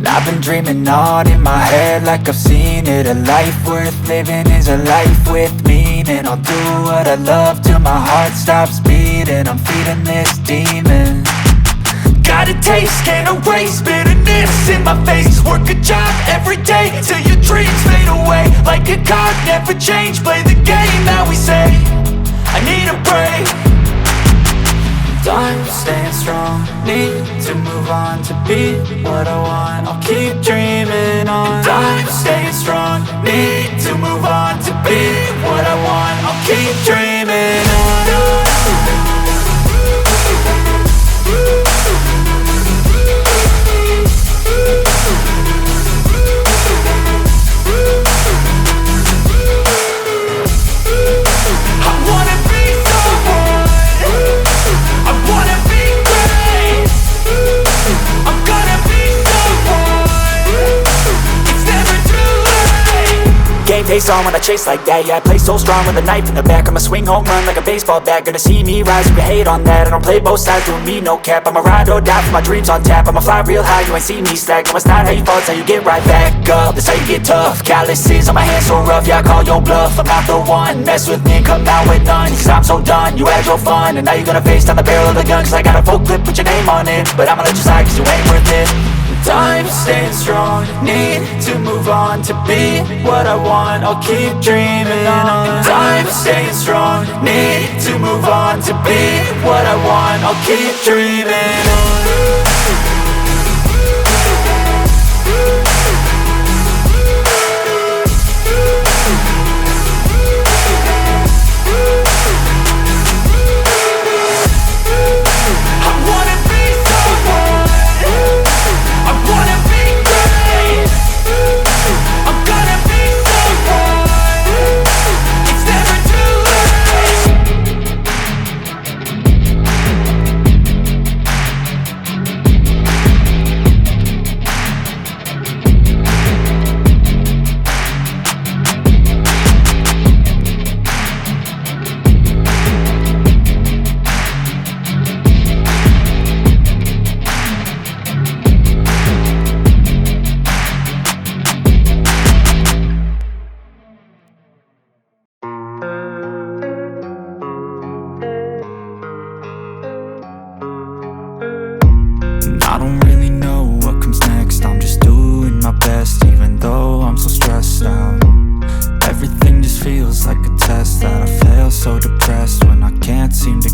I've been dreaming on in my head like I've seen it. A life worth living is a life with meaning. I'll do what I love till my heart stops beating. I'm feeding this demon. Got a taste, can't erase bitterness in my face. Work a job every day till your dreams fade away. Like a card, never change, play the game that we say. I need a break. I'm staying strong, need to move on to be what I want. I'll keep dreaming on. I'm staying strong, need to move on to be what I want. I'll keep dreaming on. Face on when I chase like that. Yeah, I play so strong with a knife in the back. I'ma swing home run like a baseball bat. Gonna see me rise, you can hate on that. I don't play both sides, doing me no cap. I'ma ride or die for my dreams on tap. I'ma fly real high, you ain't see me slack. No, it's not how you fall, it's how you get right back up. That's how you get tough. Calluses on my hands so rough, yeah, I call your bluff. I'm not the one, mess with me and come out with none. Cause I'm so done, you had your fun. And now you're gonna face down the barrel of the gun. Cause I got a full clip, put your name on it. But I'ma let you slide cause you ain't worth it. I'm staying strong, need to move on to be what I want. I'll keep dreaming on. I'm staying strong, need to move on to be what I want. I'll keep dreaming on. I don't really know what comes next. I'm just doing my best, even though I'm so stressed out. Everything just feels like a test that I fail, so depressed when I can't seem to